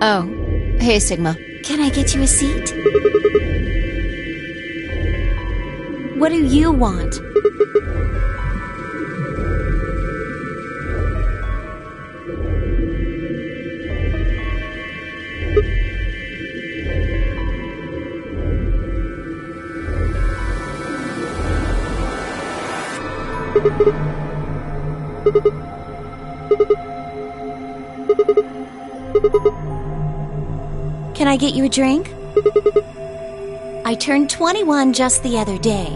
Oh, hey, Sigma. Can I get you a seat? What do you want? Can I get you a drink? I turned 21 just the other day.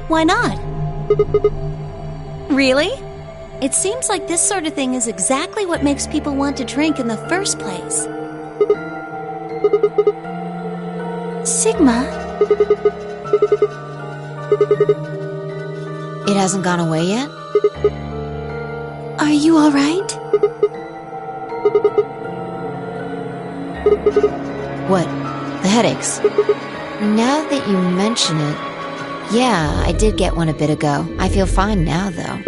Why not? Really? It seems like this sort of thing is exactly what makes people want to drink in the first place. Sigma? It hasn't gone away yet? Are you alright? What? The headaches? Now that you mention it, yeah, I did get one a bit ago. I feel fine now, though.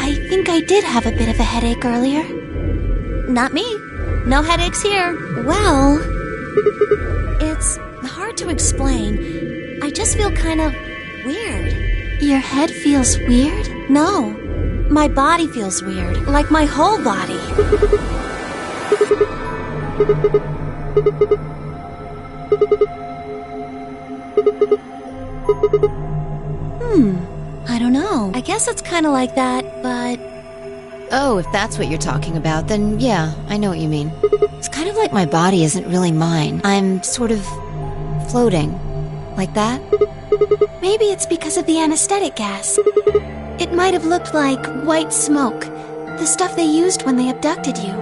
I think I did have a bit of a headache earlier. Not me. No headaches here. Well, it's hard to explain. I just feel kind of weird. Your head feels weird? No. My body feels weird. Like my whole body. I don't know. I guess it's kind of like that, but... Oh, if that's what you're talking about, then yeah, I know what you mean. It's kind of like my body isn't really mine. I'm sort of floating. Like that? Maybe it's because of the anesthetic gas. It might have looked like white smoke. The stuff they used when they abducted you.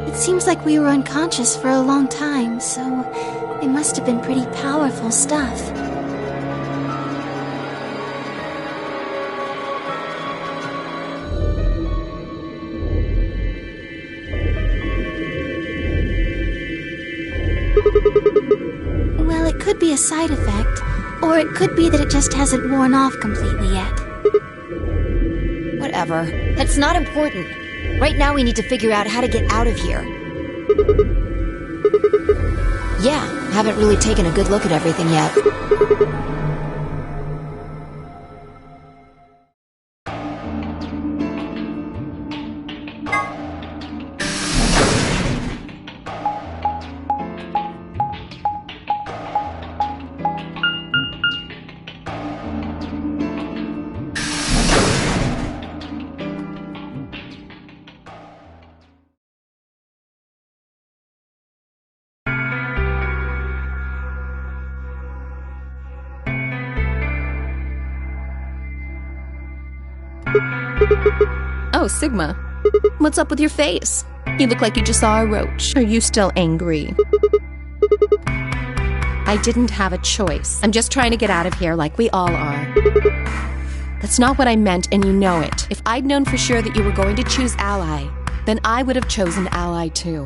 It seems like we were unconscious for a long time, so it must have been pretty powerful stuff. Well, it could be a side effect, or it could be that it just hasn't worn off completely yet. Whatever. That's not important. Right now we need to figure out how to get out of here. Yeah, haven't really taken a good look at everything yet. Oh, Sigma. What's up with your face? You look like you just saw a roach. Are you still angry? I didn't have a choice. I'm just trying to get out of here like we all are. That's not what I meant, and you know it. If I'd known for sure that you were going to choose Ally, then I would have chosen Ally too.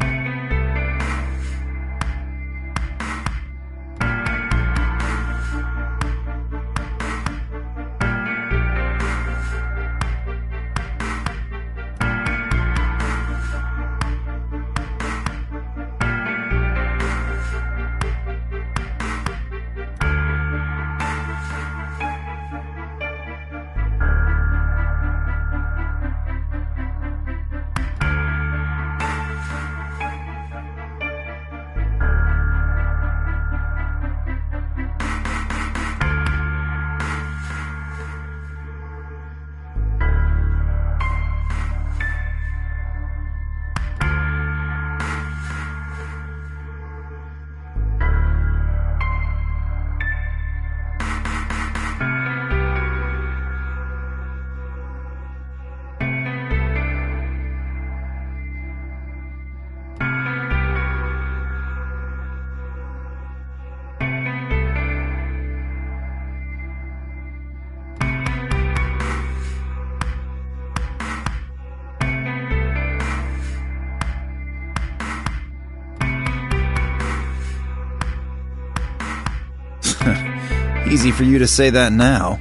Easy for you to say that now.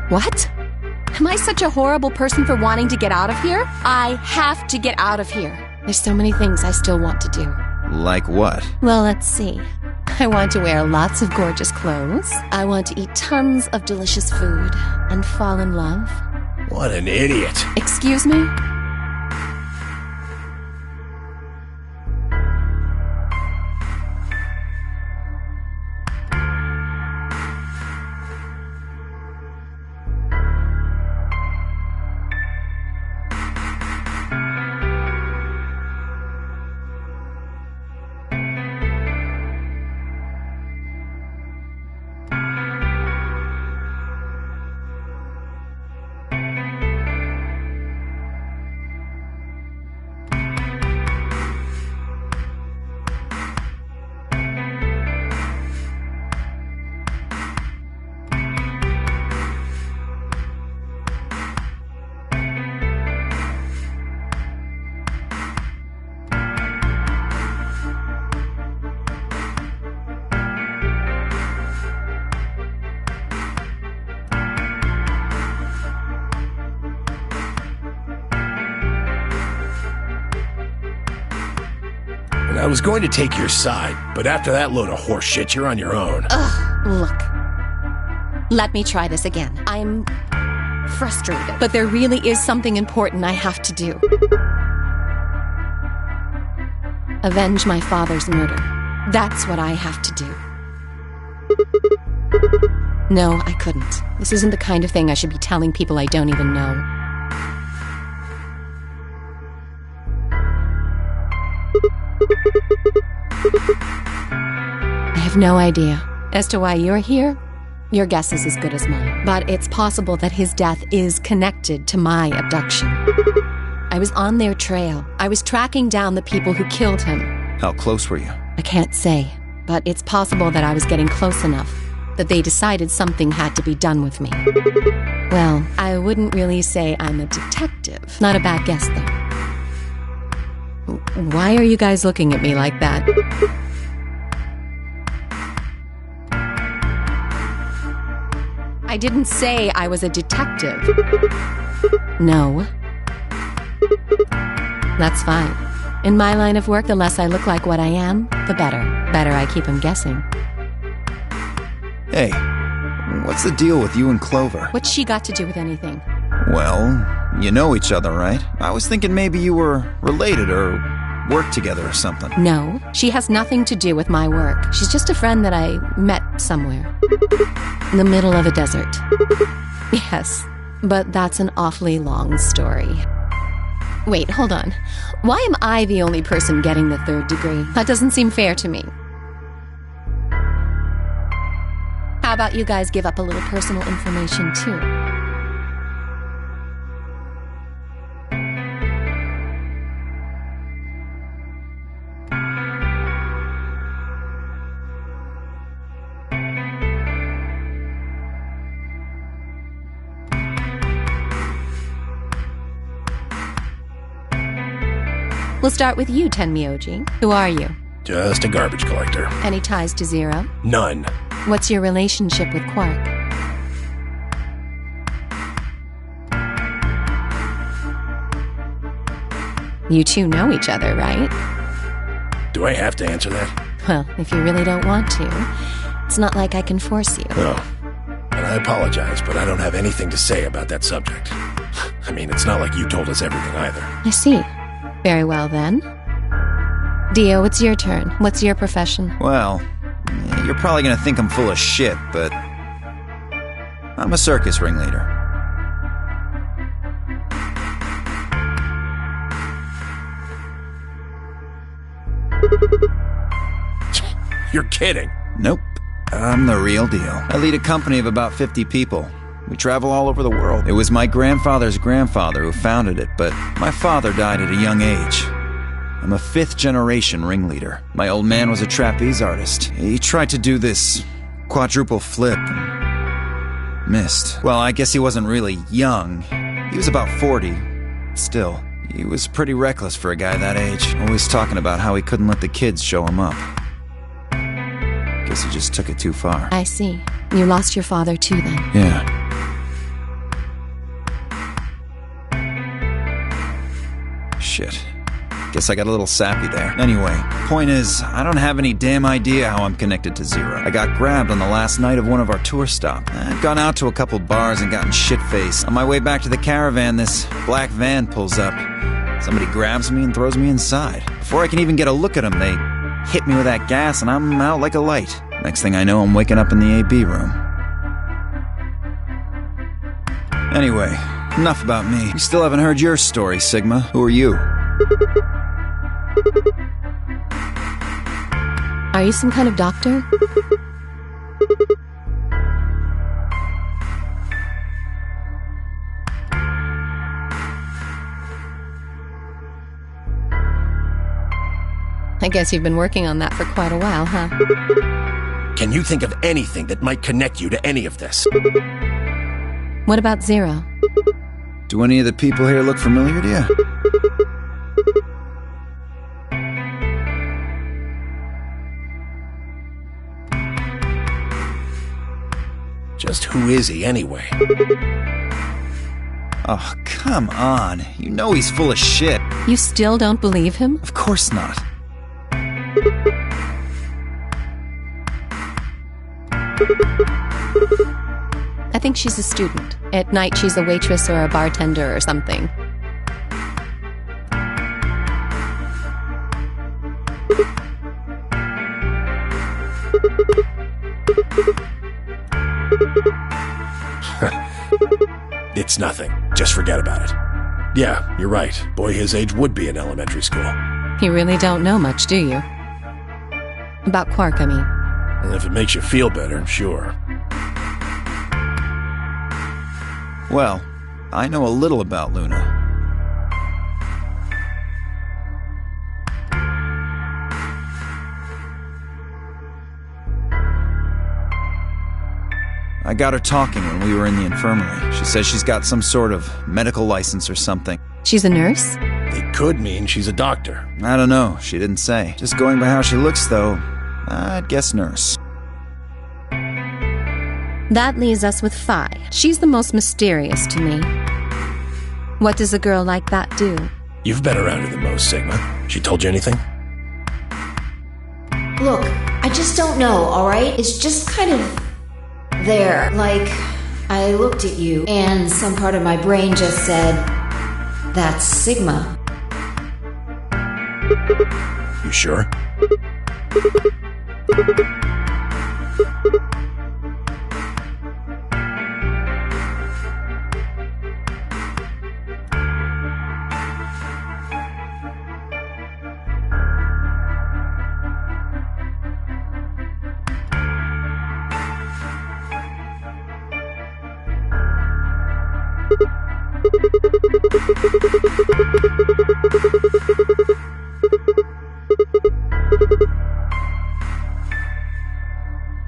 What? Am I such a horrible person for wanting to get out of here? I have to get out of here. There's so many things I still want to do. Like what? Well, let's see. I want to wear lots of gorgeous clothes. I want to eat tons of delicious food and fall in love. What an idiot. Excuse me? I was going to take your side, but after that load of horse shit, you're on your own. Look. Let me try this again. I'm frustrated, but there really is something important I have to do. Avenge my father's murder. That's what I have to do. No, I couldn't. This isn't the kind of thing I should be telling people I don't even know. I have no idea. As to why you're here, your guess is as good as mine. But it's possible that his death is connected to my abduction. I was on their trail. I was tracking down the people who killed him. How close were you? I can't say, but it's possible that I was getting close enough that they decided something had to be done with me. Well, I wouldn't really say I'm a detective. Not a bad guess, though. Why are you guys looking at me like that? I didn't say I was a detective. No. That's fine. In my line of work, the less I look like what I am, the better. Better I keep him guessing. Hey, what's the deal with you and Clover? What's she got to do with anything? Well, you know each other, right? I was thinking maybe you were related or worked together or something. No, she has nothing to do with my work. She's just a friend that I met somewhere. In the middle of a desert. Yes, but that's an awfully long story. Wait, hold on. Why am I the only person getting the 3rd degree? That doesn't seem fair to me. How about you guys give up a little personal information, too? We'll start with you, Tenmyoji. Who are you? Just a garbage collector. Any ties to Zero? None. What's your relationship with Quark? You two know each other, right? Do I have to answer that? Well, if you really don't want to, it's not like I can force you. No. And I apologize, but I don't have anything to say about that subject. I mean, it's not like you told us everything either. I see. Very well, then. Dio, it's your turn. What's your profession? Well, you're probably gonna think I'm full of shit, but I'm a circus ringleader. You're kidding. Nope. I'm the real deal. I lead a company of about 50 people. We travel all over the world. It was my grandfather's grandfather who founded it, but my father died at a young age. I'm a 5th-generation ringleader. My old man was a trapeze artist. He tried to do this quadruple flip and missed. Well, I guess he wasn't really young. He was about 40. Still, he was pretty reckless for a guy that age. Always talking about how he couldn't let the kids show him up. Guess he just took it too far. I see. You lost your father too, then. Yeah. Shit. Guess I got a little sappy there. Anyway, point is, I don't have any damn idea how I'm connected to Zero. I got grabbed on the last night of one of our tour stops. I'd gone out to a couple bars and gotten shit-faced. On my way back to the caravan, this black van pulls up. Somebody grabs me and throws me inside. Before I can even get a look at them, they hit me with that gas and I'm out like a light. Next thing I know, I'm waking up in the AB room. Anyway, enough about me. You still haven't heard your story, Sigma. Who are you? Are you some kind of doctor? I guess you've been working on that for quite a while, huh? Can you think of anything that might connect you to any of this? What about Zero? Do any of the people here look familiar to you? Just who is he anyway? Oh, come on. You know he's full of shit. You still don't believe him? Of course not. think she's a student. At night, she's a waitress or a bartender or something. It's nothing. Just forget about it. Yeah, you're right. Boy his age would be in elementary school. You really don't know much, do you? About Quark, I mean. And if it makes you feel better, sure. Well, I know a little about Luna. I got her talking when we were in the infirmary. She says she's got some sort of medical license or something. She's a nurse? It could mean she's a doctor. I don't know. She didn't say. Just going by how she looks, though, I'd guess nurse. That leaves us with Phi. She's the most mysterious to me. What does a girl like that do? You've been around her the most, Sigma. She told you anything? Look, I just don't know, alright? It's just kind of there. Like, I looked at you, and some part of my brain just said, that's Sigma. You sure?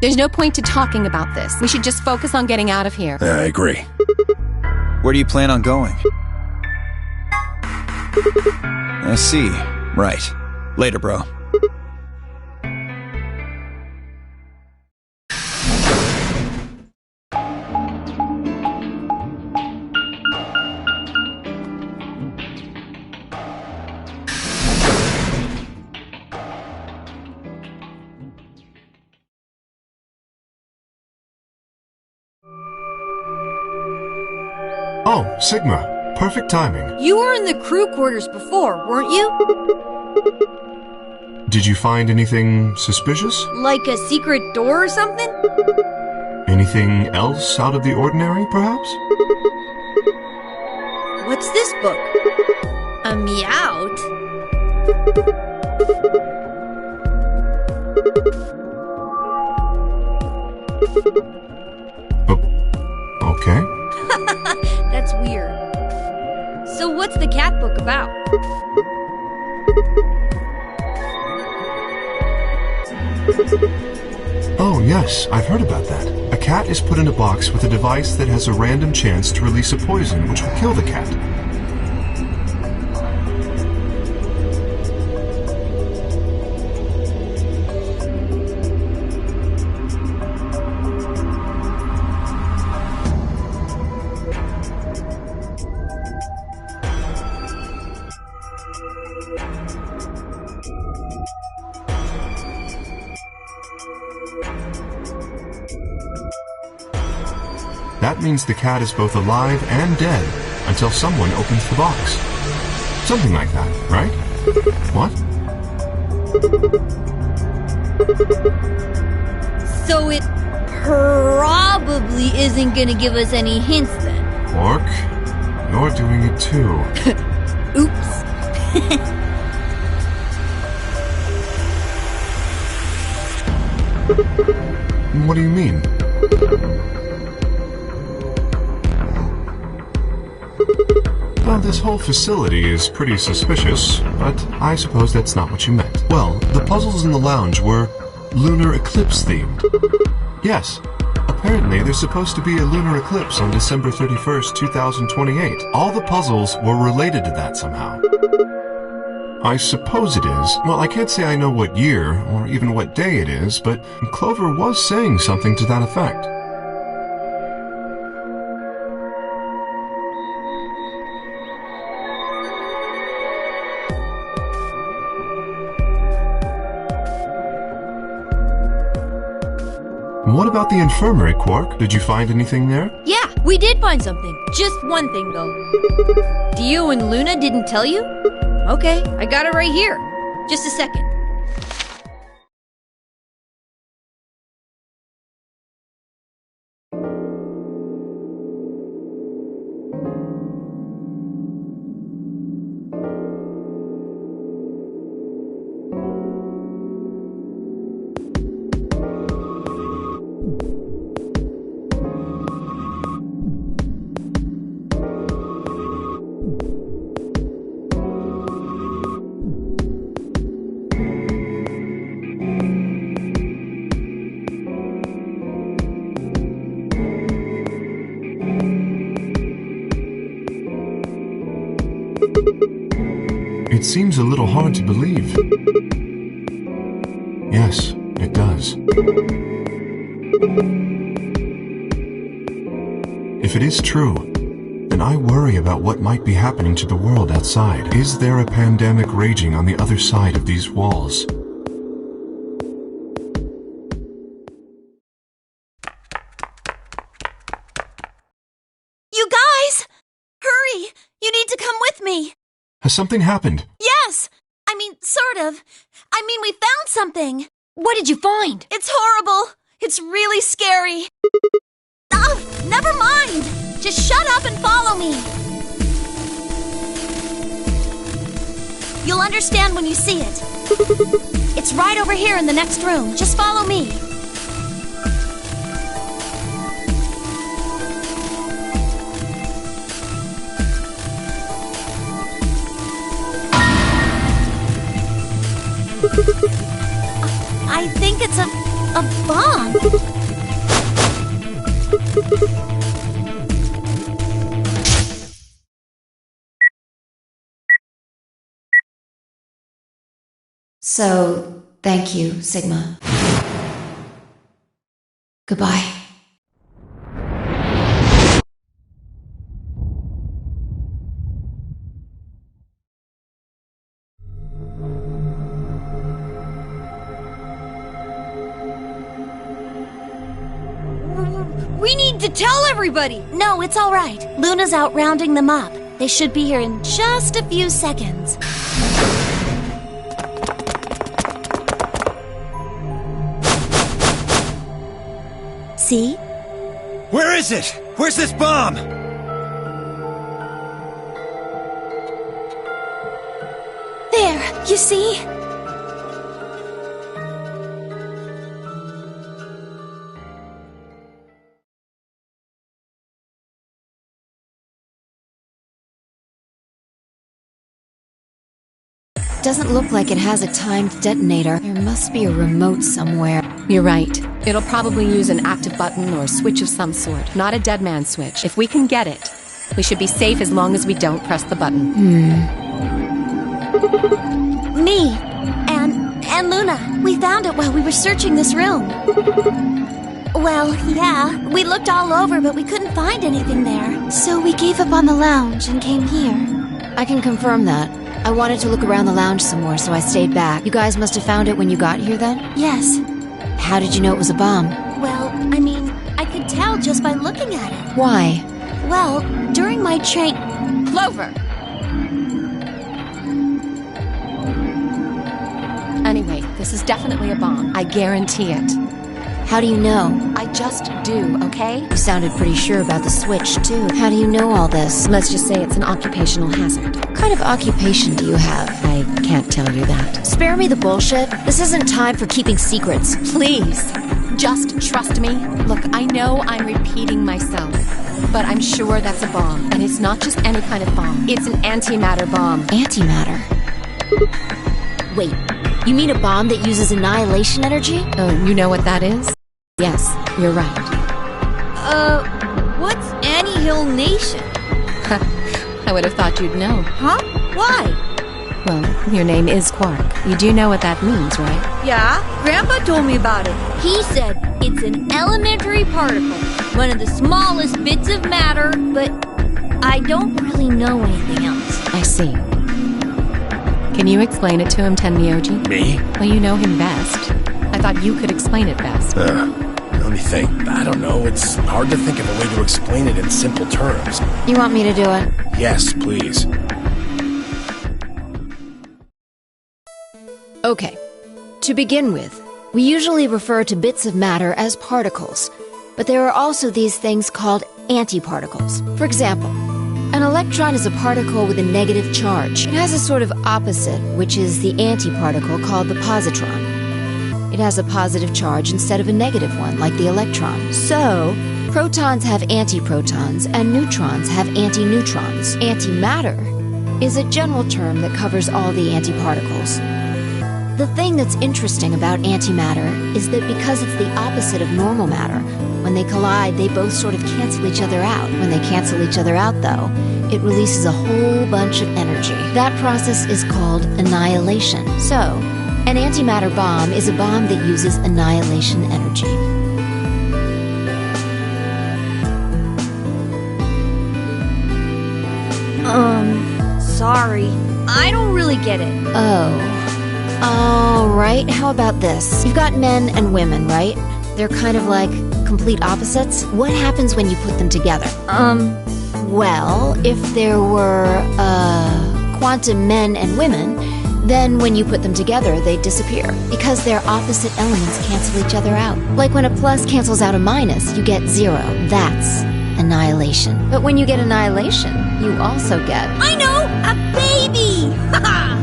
There's no point to talking about this. We should just focus on getting out of here. I agree. Where do you plan on going? I see. Right. Later, bro. Oh, Sigma. Perfect timing. You were in the crew quarters before, weren't you? Did you find anything suspicious? Like a secret door or something? Anything else out of the ordinary, perhaps? What's this book? A Meowt? Okay. That's weird. So what's the cat book about? Oh, yes, I've heard about that. A cat is put in a box with a device that has a random chance to release a poison which will kill the cat. That means the cat is both alive and dead until someone opens the box. Something like that, right? What? So it probably isn't gonna give us any hints then. Quark, you're doing it too. Oops. What do you mean? Well, this whole facility is pretty suspicious, but I suppose that's not what you meant. Well, the puzzles in the lounge were lunar eclipse themed. Yes, apparently there's supposed to be a lunar eclipse on December 31st, 2028. All the puzzles were related to that somehow. I suppose it is. Well, I can't say I know what year, or even what day it is, but Clover was saying something to that effect. What about the infirmary, Quark? Did you find anything there? Yeah, We did find something. Just one thing, though. Dio and Luna didn't tell you? Okay, I got it right here. Just a second. It seems a little hard to believe. Yes, it does. If it is true, then I worry about what might be happening to the world outside. Is there a pandemic raging on the other side of these walls? You guys! Hurry! You need to come with me! Has something happened? Yes! I mean, sort of. I mean, we found something. What did you find? It's horrible. It's really scary. Oh, never mind. Just shut up and follow me. You'll understand when you see it. It's right over here in the next room. Just follow me. I think it's a bomb. So, thank you, Sigma. Goodbye. We need to tell everybody! No, it's all right. Luna's out rounding them up. They should be here in just a few seconds. See? Where is it? Where's this bomb? There, you see? Doesn't look like it has a timed detonator. There must be a remote somewhere. You're right. It'll probably use an active button or a switch of some sort, not a dead man switch. If we can get it, we should be safe as long as we don't press the button. Me and Luna, we found it while we were searching this room. Well, yeah, we looked all over, but we couldn't find anything there. So we gave up on the lounge and came here. I can confirm that. I wanted to look around the lounge some more, so I stayed back. You guys must have found it when you got here then? Yes. How did you know it was a bomb? Well, I mean, I could tell just by looking at it. Why? Well, during my train... Clover! Anyway, this is definitely a bomb. I guarantee it. How do you know? I just do, okay? You sounded pretty sure about the switch, too. How do you know all this? Let's just say it's an occupational hazard. What kind of occupation do you have? I can't tell you that. Spare me the bullshit. This isn't time for keeping secrets. Please, just trust me. Look, I know I'm repeating myself, but I'm sure that's a bomb. And it's not just any kind of bomb. It's an antimatter bomb. Antimatter? Wait, you mean a bomb that uses annihilation energy? Oh, you know what that is? Yes, you're right. What's Annie-Hill Nation? I would have thought you'd know. Huh? Why? Well, your name is Quark. You do know what that means, right? Yeah, Grandpa told me about it. He said it's an elementary particle, one of the smallest bits of matter, but I don't really know anything else. I see. Can you explain it to him, Tenmyoji? Me? Well, you know him best. I thought you could explain it best. Let me think. I don't know. It's hard to think of a way to explain it in simple terms. You want me to do it? Yes, please. Okay. To begin with, we usually refer to bits of matter as particles, but there are also these things called antiparticles. For example, an electron is a particle with a negative charge. It has a sort of opposite, which is the antiparticle called the positron. It has a positive charge instead of a negative one, like the electron. So, protons have antiprotons, and neutrons have antineutrons. Antimatter is a general term that covers all the antiparticles. The thing that's interesting about antimatter is that because it's the opposite of normal matter, when they collide, they both sort of cancel each other out. When they cancel each other out, though, it releases a whole bunch of energy. That process is called annihilation. So, an antimatter bomb is a bomb that uses annihilation energy. Sorry. I don't really get it. Oh. Alright, how about this? You've got men and women, right? They're kind of like complete opposites. What happens when you put them together? Well, if there were, quantum men and women, then when you put them together, they disappear. Because their opposite elements cancel each other out. Like when a plus cancels out a minus, you get 0. That's annihilation. But when you get annihilation, you also get... I know! A baby! Haha!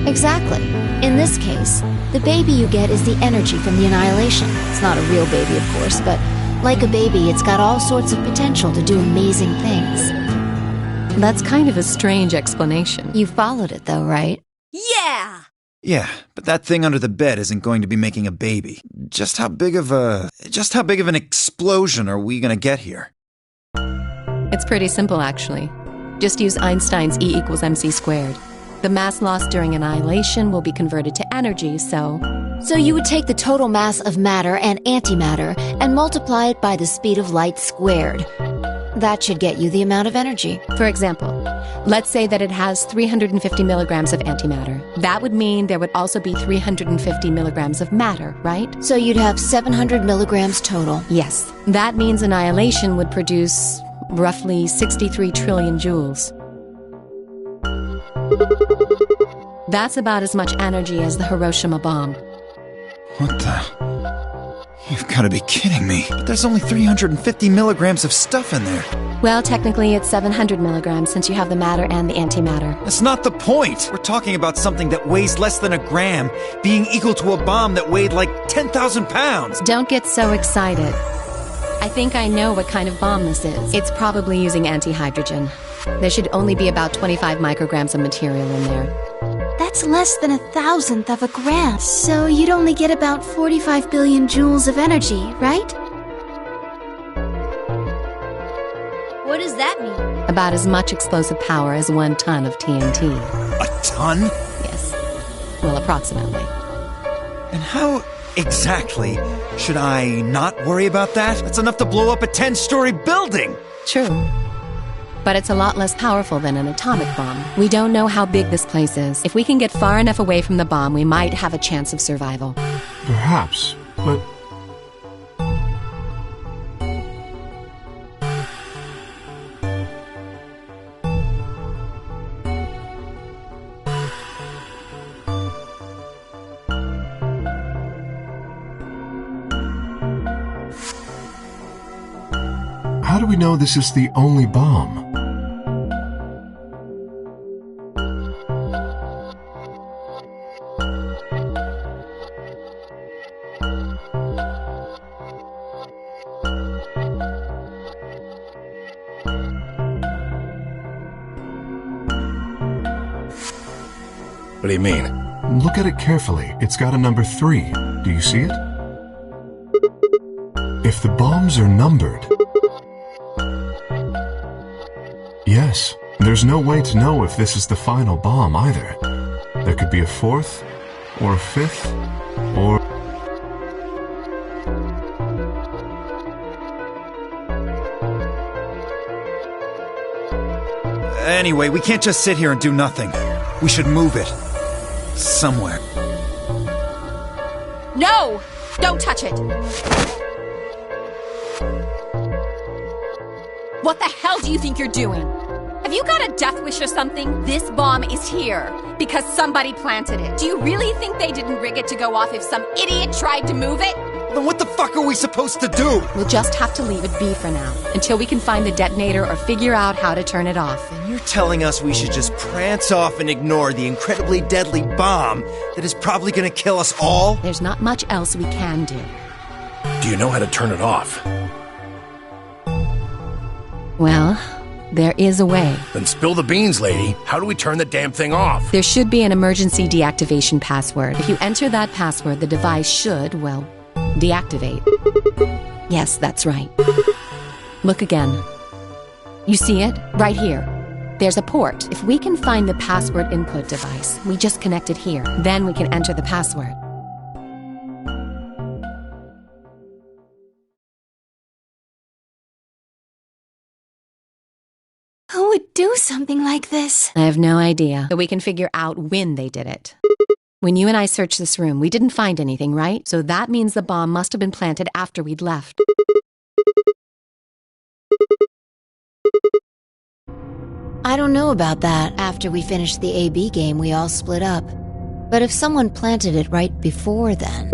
Exactly. In this case, the baby you get is the energy from the annihilation. It's not a real baby, of course, but like a baby, it's got all sorts of potential to do amazing things. That's kind of a strange explanation. You followed it, though, right? Yeah! Yeah, but that thing under the bed isn't going to be making a baby. Just how big of an explosion are we gonna get here? It's pretty simple, actually. Just use Einstein's E equals mc squared. The mass lost during annihilation will be converted to energy, so... So you would take the total mass of matter and antimatter and multiply it by the speed of light squared. That should get you the amount of energy. For example, let's say that it has 350 milligrams of antimatter. That would mean there would also be 350 milligrams of matter, right? So you'd have 700 milligrams total. Yes. That means annihilation would produce roughly 63 trillion joules. That's about as much energy as the Hiroshima bomb. What the... You've got to be kidding me. But there's only 350 milligrams of stuff in there. Well, technically it's 700 milligrams since you have the matter and the antimatter. That's not the point. We're talking about something that weighs less than a gram, being equal to a bomb that weighed like 10,000 pounds. Don't get so excited. I think I know what kind of bomb this is. It's probably using antihydrogen. There should only be about 25 micrograms of material in there. That's less than 1,000th of a gram. So you'd only get about 45 billion joules of energy, right? What does that mean? About as much explosive power as 1 ton of TNT. A ton? Yes. Well, approximately. And how exactly should I not worry about that? That's enough to blow up a 10-story building! True. But it's a lot less powerful than an atomic bomb. We don't know how big this place is. If we can get far enough away from the bomb, we might have a chance of survival. Perhaps, but... How do we know this is the only bomb? What do you mean? Look at it carefully. It's got a number 3. Do you see it? If the bombs are numbered... Yes, there's no way to know if this is the final bomb either. There could be a 4th, or a 5th, or... Anyway, we can't just sit here and do nothing. We should move it. Somewhere. No! Don't touch it! What the hell do you think you're doing? Have you got a death wish or something? This bomb is here because somebody planted it. Do you really think they didn't rig it to go off if some idiot tried to move it? Then what the fuck are we supposed to do? We'll just have to leave it be for now, until we can find the detonator or figure out how to turn it off. And you're telling us we should just prance off and ignore the incredibly deadly bomb that is probably gonna kill us all? There's not much else we can do. Do you know how to turn it off? Well, there is a way. Then spill the beans, lady. How do we turn the damn thing off? There should be an emergency deactivation password. If you enter that password, the device should, well, deactivate. Yes, that's right. Look again. You see it? Right here. There's a port. If we can find the password input device, we just connect it here. Then we can enter the password. Who would do something like this? I have no idea, but we can figure out when they did it. When you and I searched this room, we didn't find anything, right? So that means the bomb must have been planted after we'd left. I don't know about that. After we finished the AB game, we all split up. But if someone planted it right before then...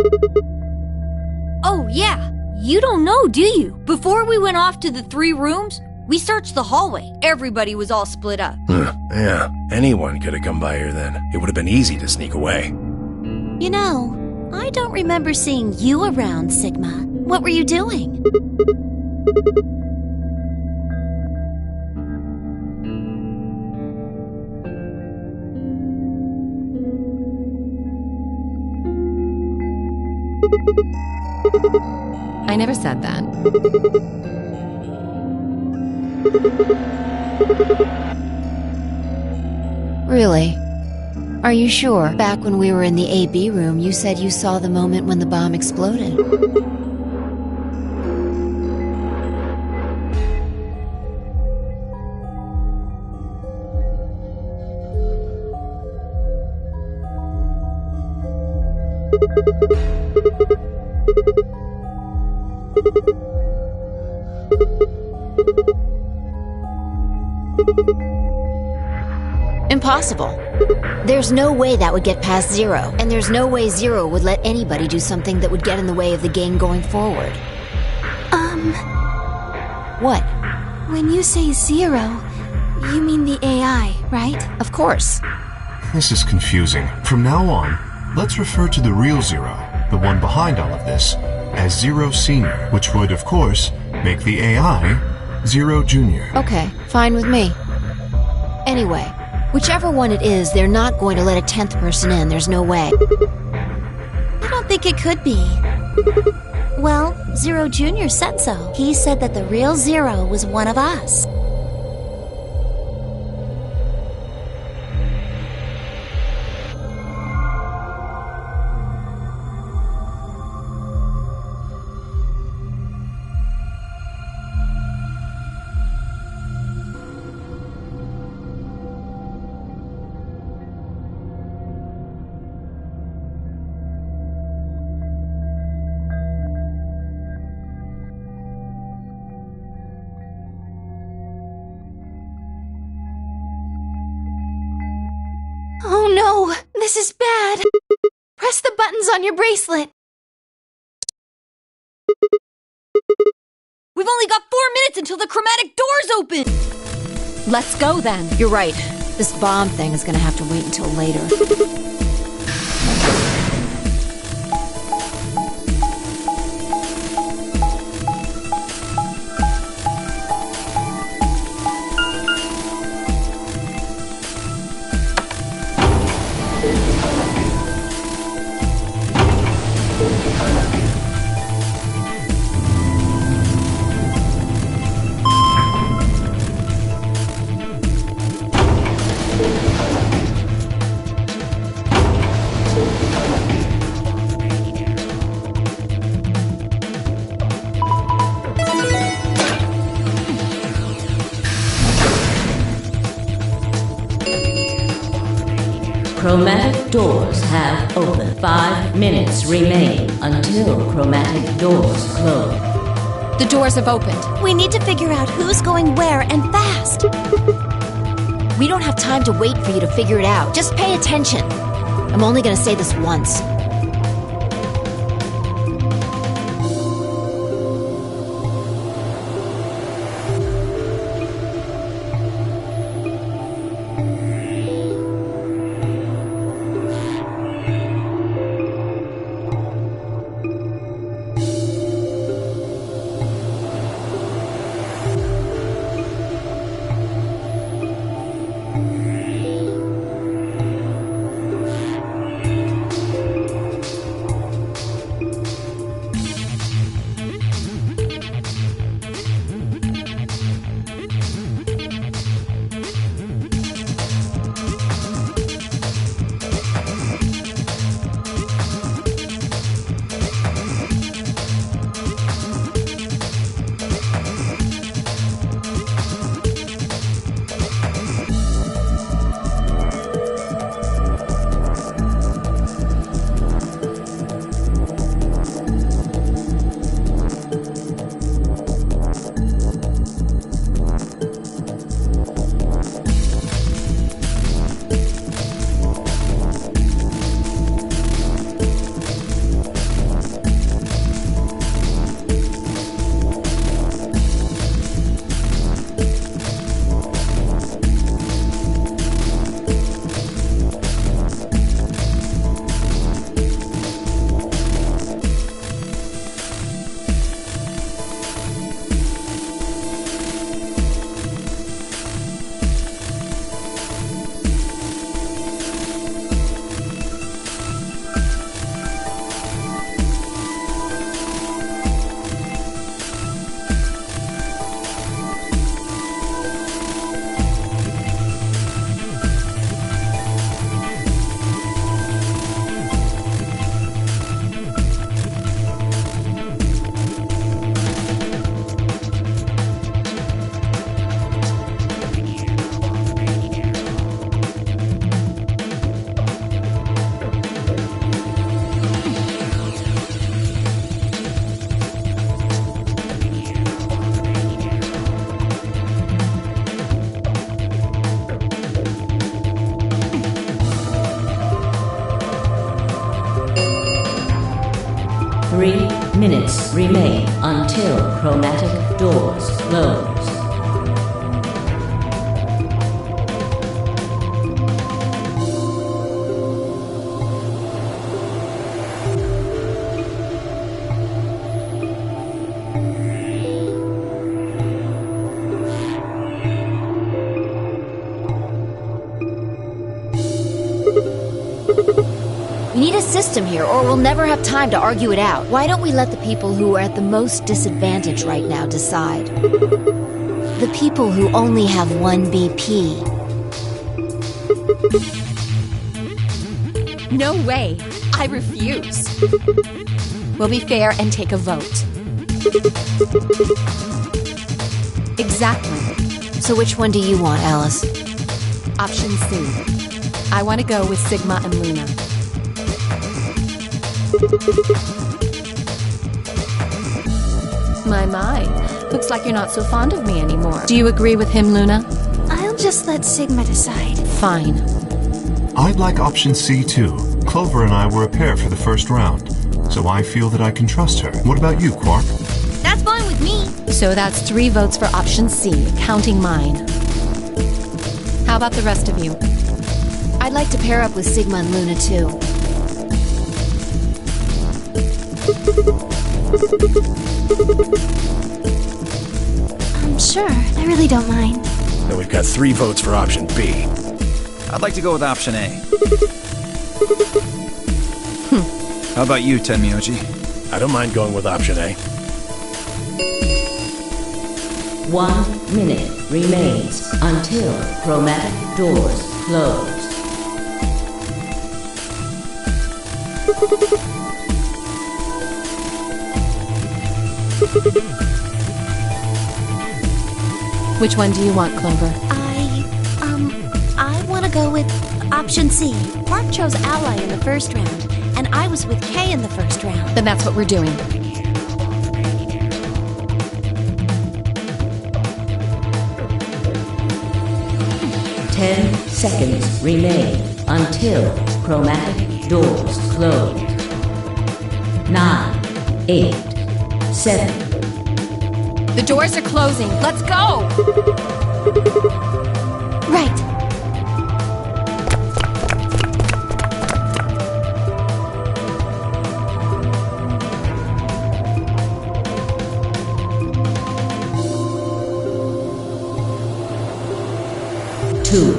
Oh, yeah. You don't know, do you? Before we went off to the 3 rooms, we searched the hallway. Everybody was all split up. Yeah, anyone could have come by here then. It would have been easy to sneak away. You know, I don't remember seeing you around, Sigma. What were you doing? I never said that. Really? Are you sure? Back when we were in the AB room, you said you saw the moment when the bomb exploded. Impossible. There's no way that would get past Zero, and there's no way Zero would let anybody do something that would get in the way of the game going forward. What? When you say Zero, you mean the AI, right? Of course. This is confusing. From now on, let's refer to the real Zero, the one behind all of this, as Zero Senior, which would, of course, make the AI Zero Junior. Okay, fine with me. Anyway, whichever one it is, they're not going to let a 10th person in. There's no way. I don't think it could be. Well, Zero Junior said so. He said that the real Zero was one of us. Oh no! This is bad! Press the buttons on your bracelet! We've only got 4 minutes until the chromatic doors open! Let's go then. You're right. This bomb thing is gonna have to wait until later. Chromatic doors have opened. 5 minutes remain until chromatic doors close. The doors have opened. We need to figure out who's going where and fast. We don't have time to wait for you to figure it out. Just pay attention. I'm only gonna say this once. Minutes remain until chromatic doors close. We need a system here, or we'll never have time to argue it out. Why don't we let the people who are at the most disadvantage right now decide? The people who only have 1 BP. No way. I refuse. We'll be fair and take a vote. Exactly. So which one do you want, Alice? Option C. I want to go with Sigma and Luna. My. Looks like you're not so fond of me anymore. Do you agree with him, Luna? I'll just let Sigma decide. Fine. I'd like option C too. Clover and I were a pair for the first round, so I feel that I can trust her. What about you, Quark? That's fine with me. So that's 3 votes for option C, counting mine. How about the rest of you? I'd like to pair up with Sigma and Luna too. Sure, I really don't mind. Then we've got 3 votes for option B. I'd like to go with option A. How about you, Tenmyoji? I don't mind going with option A. 1 minute remains until chromatic doors close. Which one do you want, Clover? I want to go with Option C. Mark chose Ally in the first round, and I was with Kay in the first round. Then that's what we're doing. Ten seconds remain until chromatic doors close. 9, 8, 7. The doors are closing. Let's go! Right. Two,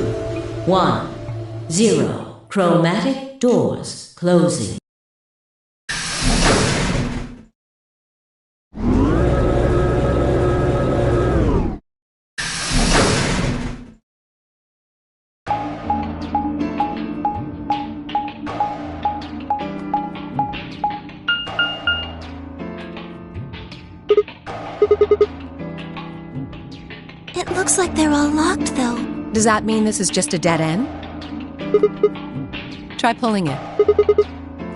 1, 0. Chromatic doors closing. It looks like they're all locked, though. Does that mean this is just a dead end? Try pulling it.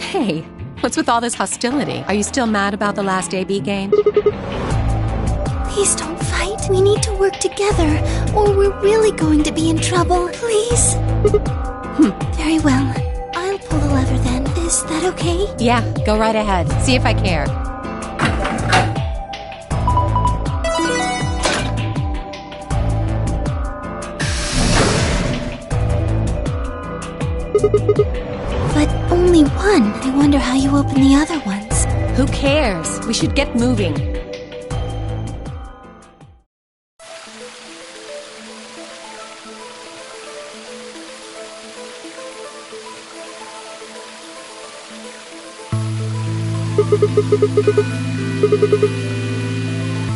Hey, what's with all this hostility? Are you still mad about the last AB game? Please don't fight. We need to work together, or we're really going to be in trouble. Please? Very well. I'll pull the lever then. Is that okay? Yeah, go right ahead. See if I care. But only one. I wonder how you open the other ones. Who cares? We should get moving.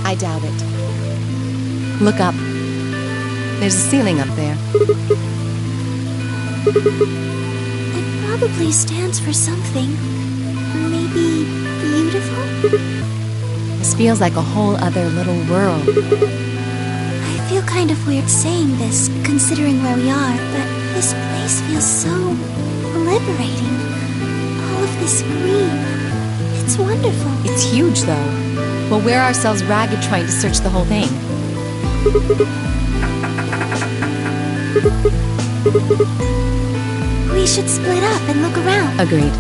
I doubt it. Look up. There's a ceiling up there. It probably stands for something. Maybe beautiful? This feels like a whole other little world. I feel kind of weird saying this, considering where we are, but this place feels so liberating. All of this green. It's wonderful. It's huge, though. We'll wear ourselves ragged trying to search the whole thing. We should split up and look around. Agreed.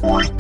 You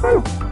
Oh.